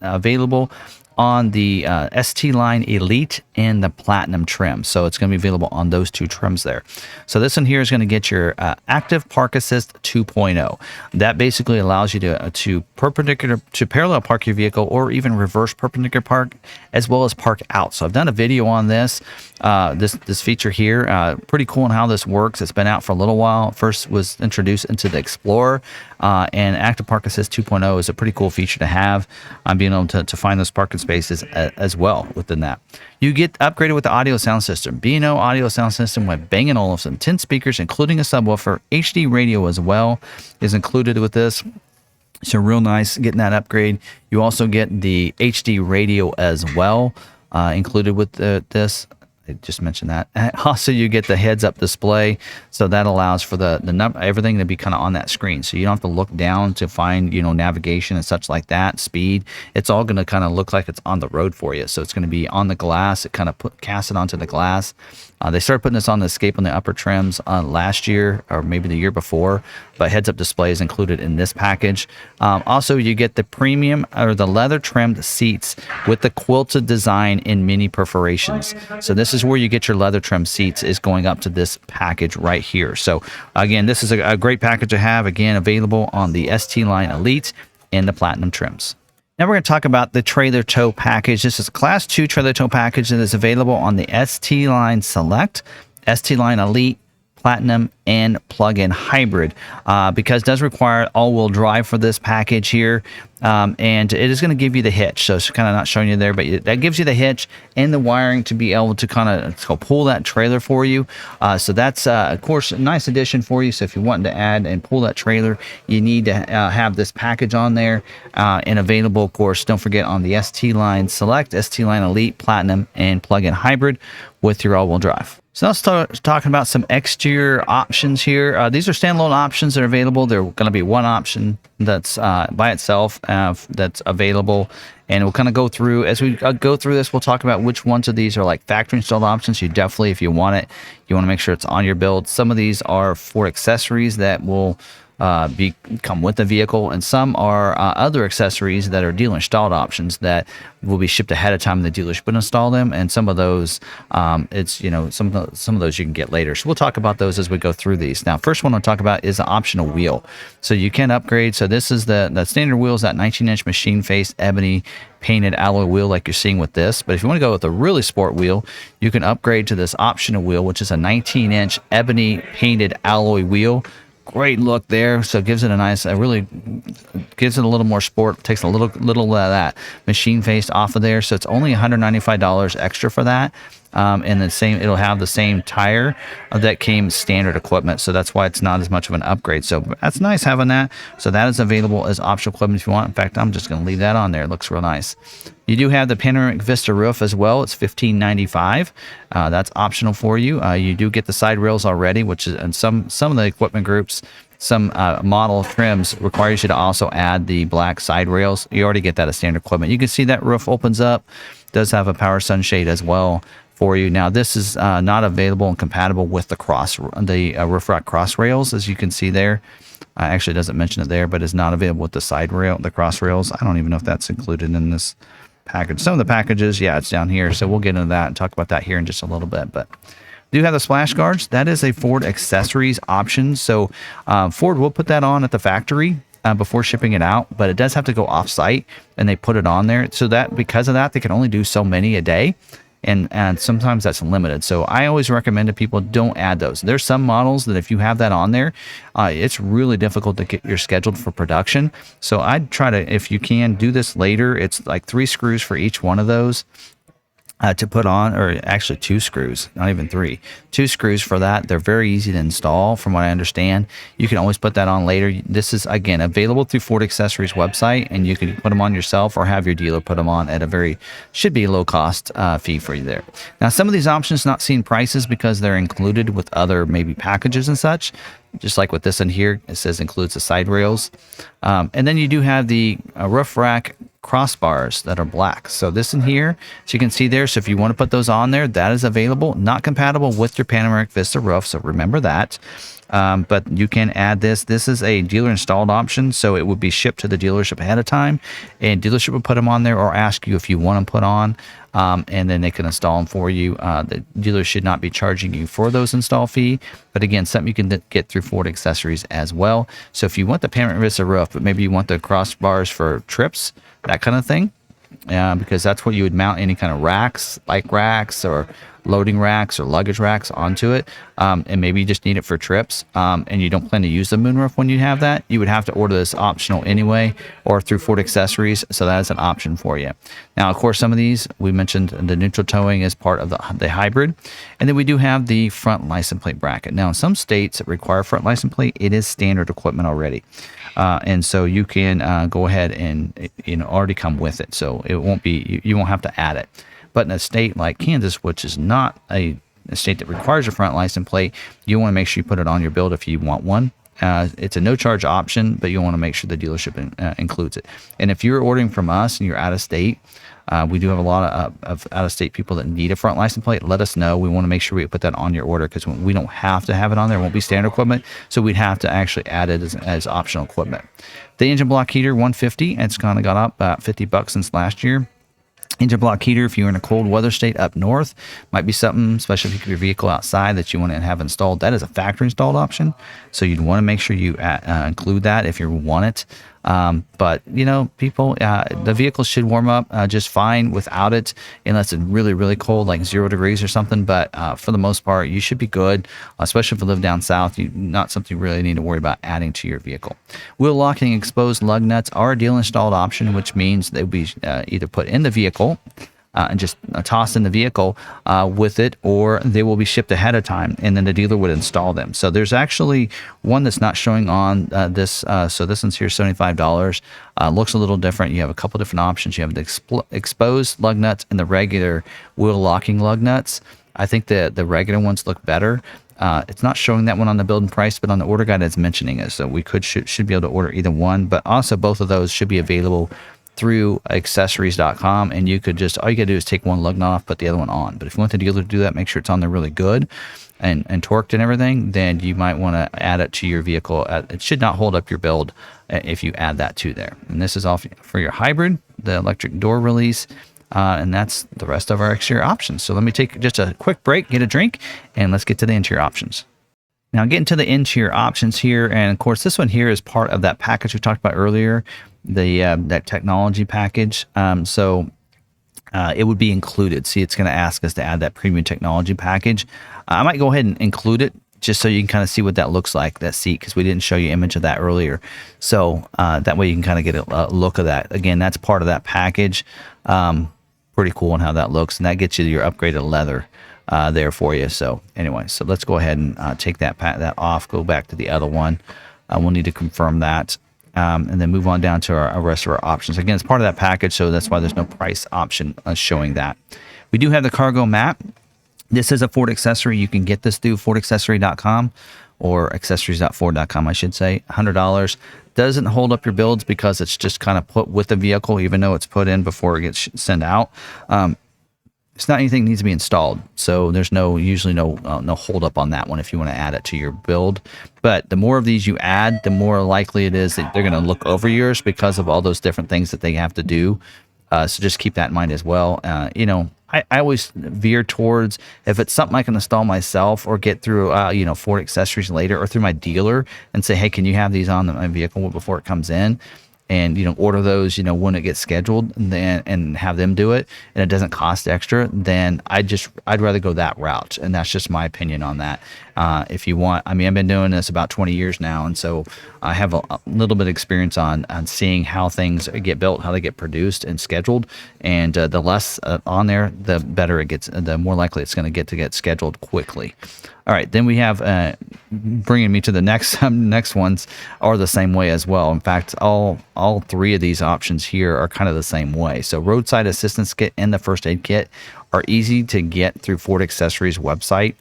available on the ST line Elite and the Platinum trim. So it's going to be available on those two trims there. So this one here is going to get your Active Park Assist 2.0. That basically allows you to parallel park your vehicle or even reverse perpendicular park, as well as park out. So I've done a video on this. This feature here, pretty cool on how this works. It's been out for a little while. First was introduced into the Explorer, and Active Park Assist 2.0 is a pretty cool feature to have. I'm being able to find those parking spaces as well within that. You get upgraded with the audio sound system. B&O audio sound system with Bang & Olufsen, 10 speakers, including a subwoofer. HD radio as well is included with this. So real nice getting that upgrade. You also get the HD radio as well included with this. I just mentioned that. Also, you get the heads-up display, so that allows for the everything to be kind of on that screen. So you don't have to look down to find navigation and such like that. Speed, it's all going to kind of look like it's on the road for you. So it's going to be on the glass. It kind of casts it onto the glass. They started putting this on the Escape on the upper trims last year or maybe the year before, but heads-up display is included in this package. Also, you get the premium or the leather trimmed seats with the quilted design in mini perforations. So this is where you get your leather trim seats, is going up to this package right here. So again, this is a great package to have, again, available on the ST line Elite and the Platinum trims. Now we're going to talk about the trailer tow package. This is a Class 2 trailer tow package that is available on the ST line Select, ST line Elite, Platinum, and plug-in hybrid, because it does require all-wheel drive for this package here, and it is going to give you the hitch. So it's kind of not showing you there, but that gives you the hitch and the wiring to be able to kind of pull that trailer for you. So that's of course a nice addition for you. So if you're wanting to add and pull that trailer, you need to have this package on there and available. Of course, don't forget on the ST line Select, ST line Elite, Platinum, and plug-in hybrid with your all-wheel drive. So let's start talking about some exterior options here. These are standalone options that are available. They're going to be one option that's by itself that's available. And we'll kind of go through, as we go through this, we'll talk about which ones of these are like factory installed options. You definitely, if you want it, you want to make sure it's on your build. Some of these are for accessories that will come with the vehicle, and some are other accessories that are dealer installed options that will be shipped ahead of time. The dealership would install them, and some of those, some of those you can get later. So we'll talk about those as we go through these. Now, first one I'll talk about is the optional wheel. So you can upgrade. So this is the standard wheel is that 19-inch machine face ebony painted alloy wheel like you're seeing with this. But if you want to go with a really sport wheel, you can upgrade to this optional wheel, which is a 19-inch ebony painted alloy wheel. Great look there. So it gives it a nice, really gives it a little more sport, takes a little of that machine face off of there. So it's only $195 extra for that. And the same, it'll have the same tire that came standard equipment. So that's why it's not as much of an upgrade. So that's nice having that. So that is available as optional equipment if you want. In fact, I'm just going to leave that on there. It looks real nice. You do have the panoramic vista roof as well. It's $15.95. That's optional for you. You do get the side rails already, which is, and some of the equipment groups, some model trims requires you to also add the black side rails. You already get that as standard equipment. You can see that roof opens up. Does have a power sunshade as well for you. Now this is not available and compatible with the roof rack cross rails, as you can see there. Actually, it doesn't mention it there, but it's not available with the side rail, the cross rails. I don't even know if that's included in this package. Some of the packages, yeah, it's down here. So we'll get into that and talk about that here in just a little bit. But do have the splash guards. That is a Ford accessories option. So Ford will put that on at the factory before shipping it out, but it does have to go off site, and they put it on there. So that because of that, they can only do so many a day. And sometimes that's limited. So I always recommend to people, don't add those. There's some models that if you have that on there, it's really difficult to get your scheduled for production. So I'd try to, if you can, do this later. It's like 3 screws for each one of those. to put on, or actually 2 screws, not even 3. 2 screws for that. They're very easy to install from what I understand. You can always put that on later. This is, again, available through Ford Accessories website, and you can put them on yourself or have your dealer put them on at a should be a low cost fee for you there. Now, some of these options not seeing prices because they're included with other maybe packages and such. Just like with this one here, it says includes the side rails. And then you do have the roof rack crossbars that are black. So this in here, so you can see there. So if you want to put those on there, that is available. Not compatible with your Panoramic Vista roof, so remember that. But you can add this. This is a dealer installed option, so it would be shipped to the dealership ahead of time, and dealership will put them on there or ask you if you want them put on, and then they can install them for you. The dealer should not be charging you for those install fee, but again, something you can get through Ford Accessories as well. So if you want the Panoramic Vista roof, but maybe you want the crossbars for trips, that kind of thing, because that's what you would mount any kind of racks, bike racks or loading racks or luggage racks onto it, and maybe you just need it for trips, and you don't plan to use the moonroof when you have that, you would have to order this optional anyway or through Ford Accessories, so that is an option for you. Now, of course, some of these, we mentioned the neutral towing as part of the hybrid, and then we do have the front license plate bracket. Now, in some states that require front license plate, it is standard equipment already. And so you can go ahead and already come with it, so it won't be, you won't have to add it. But in a state like Kansas, which is not a state that requires a front license plate, you want to make sure you put it on your build if you want one. It's a no charge option, but you want to make sure the dealership includes it. And if you're ordering from us and you're out of state, we do have a lot of out of state people that need a front license plate. Let us know. We want to make sure we put that on your order, because we don't have to have it on there. It won't be standard equipment, so we'd have to actually add it as optional equipment. The engine block heater, $150. It's kind of gone up about $50 since last year. Engine block heater, if you're in a cold weather state up north, might be something, especially if you keep your vehicle outside, that you want to have installed. That is a factory installed option, so you'd want to make sure you include that if you want it. But people, the vehicle should warm up just fine without it, unless it's really, really cold, like 0 degrees or something. But for the most part, you should be good, especially if you live down south. Not something you really need to worry about adding to your vehicle. Wheel locking exposed lug nuts are a dealer installed option, which means they'll be either put in the vehicle and just tossed in the vehicle with it, or they will be shipped ahead of time, and then the dealer would install them. So there's actually one that's not showing on this. So this one's here, $75. Looks a little different. You have a couple different options. You have the exposed lug nuts and the regular wheel locking lug nuts. I think the regular ones look better. It's not showing that one on the build and price, but on the order guide it's mentioning it. So we should be able to order either one, but also both of those should be available through accessories.com, and you could all you gotta do is take one lug nut off, put the other one on. But if you want the dealer to do that, make sure it's on there really good and torqued and everything, then you might want to add it to your vehicle. It should not hold up your build if you add that to there. And this is all for your hybrid, the electric door release, and that's the rest of our exterior options. So let me take just a quick break, get a drink, and let's get to the interior options. Now, getting to the interior options here, and of course this one here is part of that package we talked about earlier, that technology package. So it would be included. See, it's going to ask us to add that premium technology package. I might go ahead and include it just so you can kind of see what that looks like, that seat, because we didn't show you an image of that earlier. So that way you can kind of get a look of that. Again, that's part of that package. Pretty cool on how that looks, and that gets you your upgraded leather there for you. So anyway, so let's go ahead and take that off, go back to the other one. We'll need to confirm that. And then move on down to our rest of our options. Again, it's part of that package, so that's why there's no price option showing that. We do have the cargo mat. This is a Ford accessory. You can get this through FordAccessory.com or accessories.ford.com, I should say. $100. Doesn't hold up your builds because it's just kind of put with the vehicle, even though it's put in before it gets sent out. It's not anything that needs to be installed, so there's usually no hold up on that one if you want to add it to your build. But the more of these you add, the more likely it is that they're going to look over yours because of all those different things that they have to do. So just keep that in mind as well. I always veer towards, if it's something I can install myself or get through Ford Accessories later or through my dealer and say, hey, can you have these on my vehicle before it comes in? And order those when it gets scheduled, and have them do it, and it doesn't cost extra, then I'd rather go that route, and that's just my opinion on that. If you want, I mean, I've been doing this about 20 years now, and so I have a little bit of experience on seeing how things get built, how they get produced and scheduled. And the less on there, the better it gets, the more likely it's going to get scheduled quickly. All right, then we have bringing me to the next ones are the same way as well. In fact, all three of these options here are kind of the same way. So roadside assistance kit and the first aid kit are easy to get through Ford Accessories website.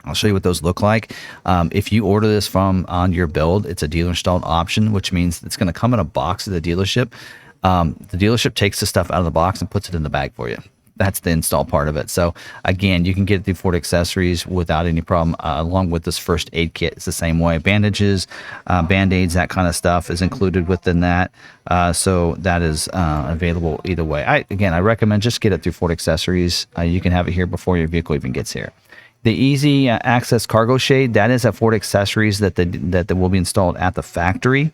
I'll show you what those look like. If you order this from on your build, it's a dealer installed option, which means it's going to come in a box at the dealership. The dealership takes the stuff out of the box and puts it in the bag for you. That's the install part of it. So again, you can get it through Ford Accessories without any problem, along with this first aid kit. It's the same way. Bandages, Band-Aids, that kind of stuff is included within that. So that is available either way. I recommend just get it through Ford Accessories. You can have it here before your vehicle even gets here. The easy access cargo shade, that is at Ford Accessories that will be installed at the factory.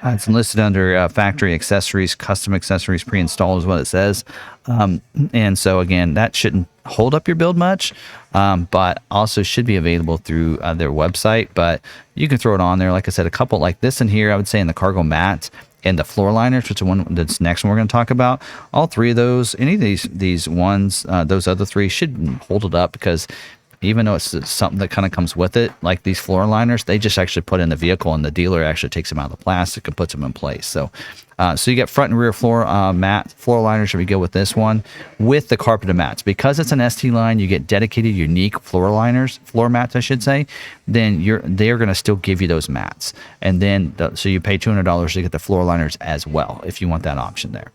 It's listed under factory accessories, custom accessories, pre-installed is what it says. And so again, that shouldn't hold up your build much, but also should be available through their website. But you can throw it on there. Like I said, a couple like this in here, I would say in the cargo mats and the floor liners, which is one that's next one we're going to talk about. All three of those, any of these ones, those other three should hold it up, because even though it's something that kind of comes with it, like these floor liners, they just actually put in the vehicle, and the dealer actually takes them out of the plastic and puts them in place. So you get front and rear floor liners should be good with this one, with the carpeted mats. Because it's an ST line, you get dedicated, unique floor mats, I should say. Then they're going to still give you those mats, and then so you pay $200 to get the floor liners as well if you want that option there.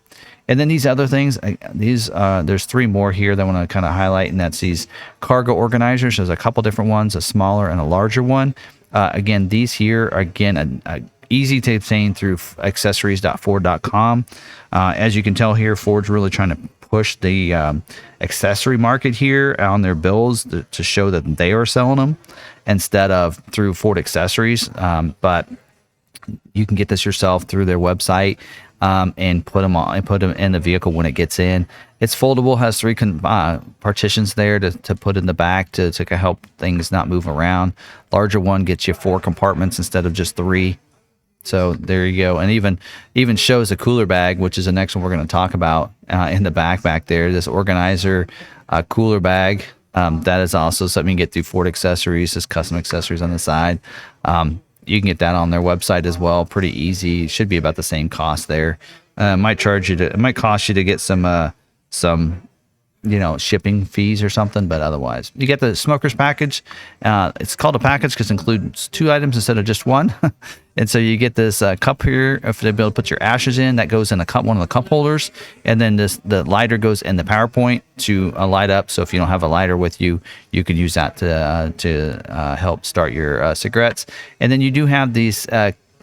And then these other things, there's three more here that I want to kind of highlight, and that's these cargo organizers. There's a couple different ones, a smaller and a larger one. Again, these here are, easy to obtain through accessories.ford.com. As you can tell here, Ford's really trying to push the accessory market here on their bills to show that they are selling them instead of through Ford Accessories. But you can get this yourself through their website. And put them in the vehicle when it gets in. It's foldable, has three partitions there to put in the back to help things not move around. Larger one gets you 4 compartments instead of just 3. So there you go. And even shows a cooler bag, which is the next one we're going to talk about in the back there. This organizer cooler bag. That is also something you can get through Ford Accessories. This custom accessories on the side. You can get that on their website as well. Pretty easy. It should be about the same cost there. It might cost you to get some shipping fees or something, but otherwise you get the smoker's package. It's called a package because it includes 2 items instead of just 1. And so you get this cup here if they be able to put your ashes in. That goes in one of the cup holders, and then the lighter goes in the PowerPoint to light up. So if you don't have a lighter with you, you can use that to help start your cigarettes. And then you do have these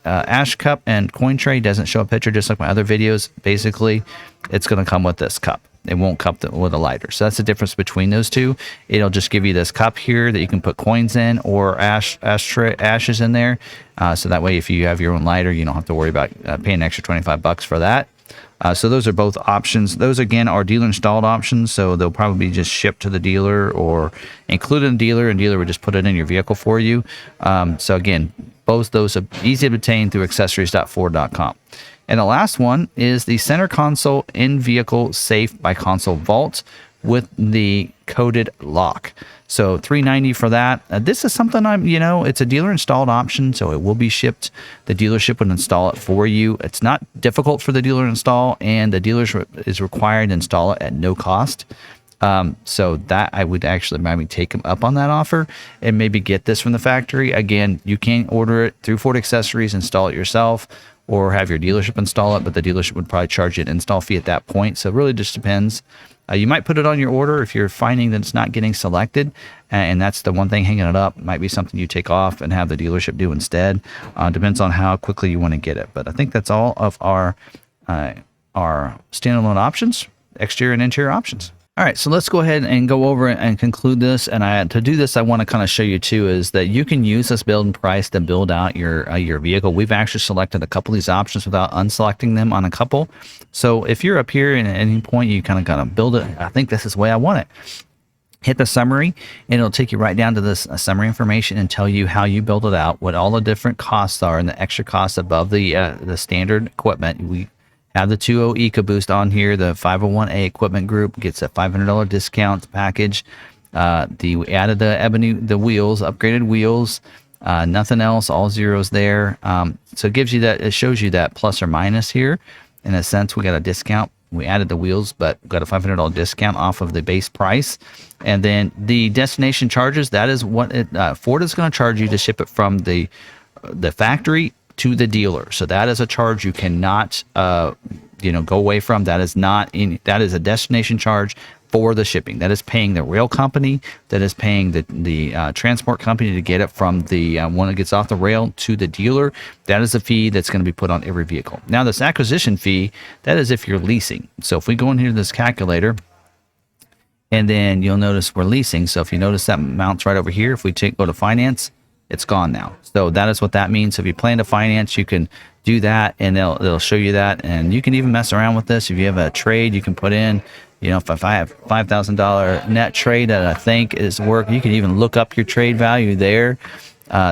ash cup and coin tray. Doesn't show a picture, just like my other videos. Basically, it's going to come with this cup. It won't come with a lighter. So that's the difference between those two. It'll just give you this cup here that you can put coins in, or ashes in there. So that way, if you have your own lighter, you don't have to worry about paying an extra $25 for that. So those are both options. Those, again, are dealer installed options. So they'll probably be just shipped to the dealer or included in dealer, and dealer would just put it in your vehicle for you. So again, both those are easy to obtain through accessories.ford.com. And the last one is the center console in-vehicle safe by console vault with the coded lock. So $390 for that. This is something it's a dealer installed option, so it will be shipped. The dealership would install it for you. It's not difficult for the dealer to install, and the dealer is required to install it at no cost. So that I would actually maybe take them up on that offer and maybe get this from the factory. Again, you can order it through Ford Accessories, install it yourself, or have your dealership install it, but the dealership would probably charge you an install fee at that point. So it really just depends. You might put it on your order if you're finding that it's not getting selected, and that's the one thing hanging it up. It might be something you take off and have the dealership do instead. Depends on how quickly you want to get it. But I think that's all of our standalone options, exterior and interior options. All right, so let's go ahead and go over and conclude this. And to do this, I want to kind of show you too is that you can use this build and price to build out your vehicle. We've actually selected a couple of these options without unselecting them on a couple. So if you're up here and at any point you kind of build it, I think this is the way I want it. hit the summary, and it'll take you right down to this summary information and tell you how you build it out, what all the different costs are and the extra costs above the standard equipment. We have the 2.0 EcoBoost on here. The 501A equipment group gets a $500 discount package. We added the ebony, the wheels, upgraded wheels. Nothing else, all zeros there. So it gives you that, it shows you that plus or minus here. In a sense, we got a discount. We added the wheels, but got a $500 discount off of the base price. And then the destination charges, that is what Ford is going to charge you to ship it from the factory to the dealer. So that is a charge you cannot go away from. That is that is a destination charge for the shipping. That is paying the rail company, that is paying the transport company to get it from the when it gets off the rail to the dealer. That is a fee that's going to be put on every vehicle. Now, this acquisition fee, that is if you're leasing. So if we go in here to this calculator, and then you'll notice we're leasing. So if you notice that amount's right over here, if we go to finance, it's gone now. So that is what that means. So if you plan to finance, you can do that, and they'll show you that. And you can even mess around with this. If you have a trade, you can put in, if I have $5,000 net trade that I think is work, you can even look up your trade value there,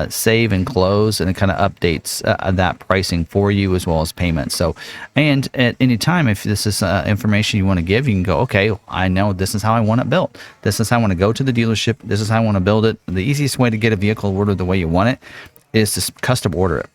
save and close, and it kind of updates that pricing for you as well as payments. So, and at any time, if this is information you want to give, you can go, okay, I know this is how I want it built. This is how I want to go to the dealership. This is how I want to build it. The easiest way to get a vehicle ordered the way you want it is to custom order it.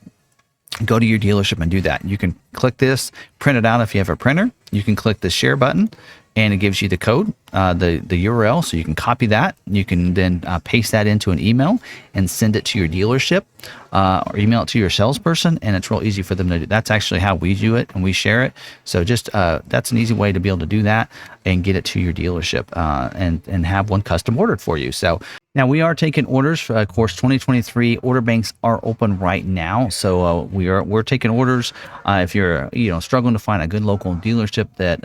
Go to your dealership and do that. You can click this, print it out if you have a printer. You can click the share button, and it gives you the code, the URL, so you can copy that. You can then paste that into an email and send it to your dealership, or email it to your salesperson, and it's real easy for them to do. That's actually how we do it, and we share it. So just that's an easy way to be able to do that and get it to your dealership, and have one custom ordered for you. So now we are taking orders for, of course, 2023 order banks are open right now. So we're taking orders. If you're struggling to find a good local dealership that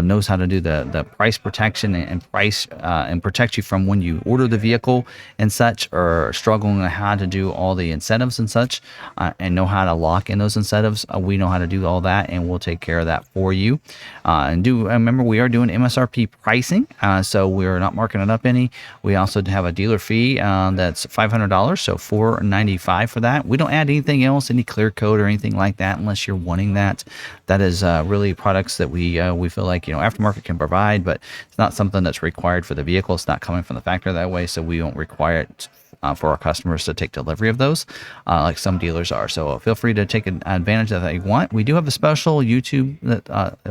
knows how to do the price protection and price and protect you from when you order the vehicle and such, or struggling on how to do all the incentives and such, and know how to lock in those incentives, we know how to do all that, and we'll take care of that for you. And remember, we are doing MSRP pricing, so we're not marking it up any. We also have a dealer fee that's $500, so $495 for that. We don't add anything else, any clear code or anything like that, unless you're wanting that. That is really products that we feel like aftermarket can provide, but it's not something that's required for the vehicle. It's not coming from the factory that way, so we don't require it for our customers to take delivery of those, like some dealers are. So feel free to take advantage of that if you want. We do have a special YouTube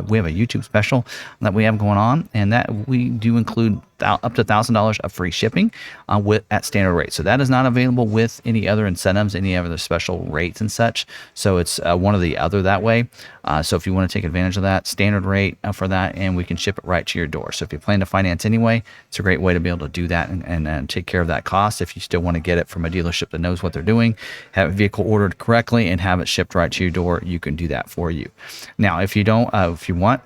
we have a YouTube special that we have going on, and that we do include up to $1,000 of free shipping at standard rate. So that is not available with any other incentives, any other special rates and such. So it's one or the other that way. So if you want to take advantage of that, standard rate for that, and we can ship it right to your door. So if you plan to finance anyway, it's a great way to be able to do that and take care of that cost. If you still want to get it from a dealership that knows what they're doing, have a vehicle ordered correctly, and have it shipped right to your door, you can do that for you. Now, if you don't, if you want,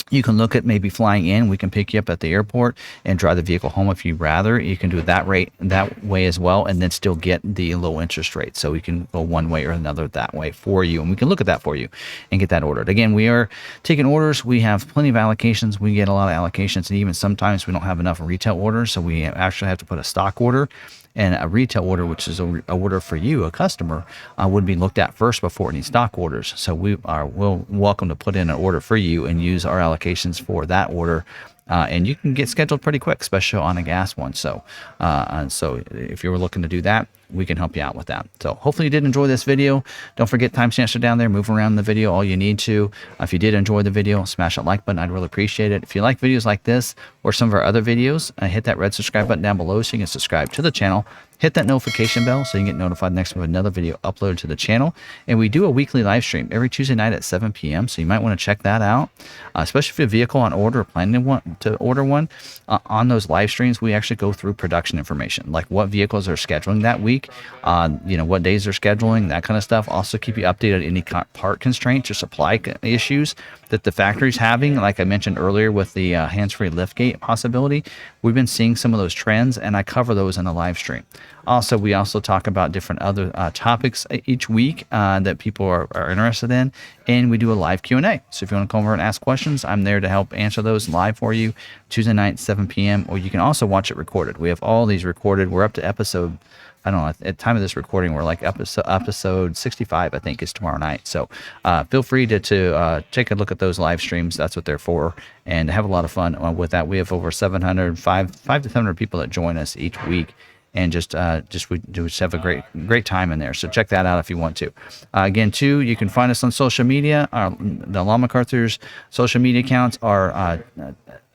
you can look at maybe flying in. We can pick you up at the airport and drive the vehicle home if you'd rather. You can do it that way as well, and then still get the low interest rate. So we can go one way or another that way for you, and we can look at that for you and get that ordered. Again, we are taking orders. We have plenty of allocations. We get a lot of allocations, and even sometimes we don't have enough retail orders, so we actually have to put a stock order. And a retail order, which is a order for you, a customer, would be looked at first before any stock orders. So we'll welcome to put in an order for you and use our allocations for that order. And you can get scheduled pretty quick, especially on a gas one. So if you were looking to do that, we can help you out with that. So hopefully you did enjoy this video. Don't forget, timestamps are down there. Move around the video all you need to. If you did enjoy the video, smash that like button. I'd really appreciate it. If you like videos like this or some of our other videos, hit that red subscribe button down below so you can subscribe to the channel. Hit that notification bell so you can get notified next time another video uploaded to the channel. And we do a weekly live stream every Tuesday night at 7 p.m. So you might want to check that out, especially if you have a vehicle on order or planning to order one. On those live streams, we actually go through production information, like what vehicles are scheduling that week. week. What days they're scheduling, that kind of stuff. Also keep you updated on any part constraints or supply issues that the factory's having. Like I mentioned earlier with the hands-free liftgate possibility, we've been seeing some of those trends, and I cover those in the live stream. Also, we also talk about different other topics each week that people are interested in, and we do a live Q&A. So if you want to come over and ask questions, I'm there to help answer those live for you Tuesday night, 7 p.m., or you can also watch it recorded. We have all these recorded. We're up to episode, I don't know, at the time of this recording, we're like episode 65, I think, is tomorrow night. So feel free to take a look at those live streams. That's what they're for, and have a lot of fun with that. We have over 500 to 700 people that join us each week. And we just have a great time in there. So check that out if you want to. Again, too, you can find us on social media. The Law McArthur's social media accounts are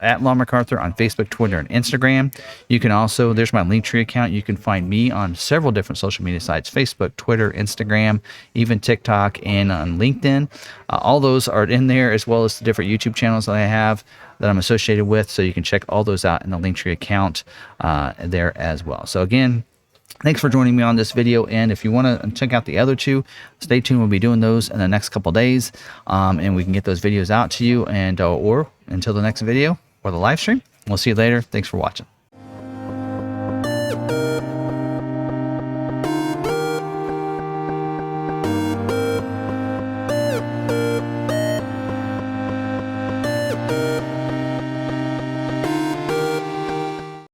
at Law McArthur on Facebook, Twitter, and Instagram. You can also, there's my Linktree account. You can find me on several different social media sites: Facebook, Twitter, Instagram, even TikTok, and on LinkedIn. All those are in there, as well as the different YouTube channels that I have that I'm associated with. So you can check all those out in the Linktree account there as well. So again, thanks for joining me on this video. And if you want to check out the other two, stay tuned. We'll be doing those in the next couple days, and we can get those videos out to you. And or until the next video or the live stream, we'll see you later. Thanks for watching.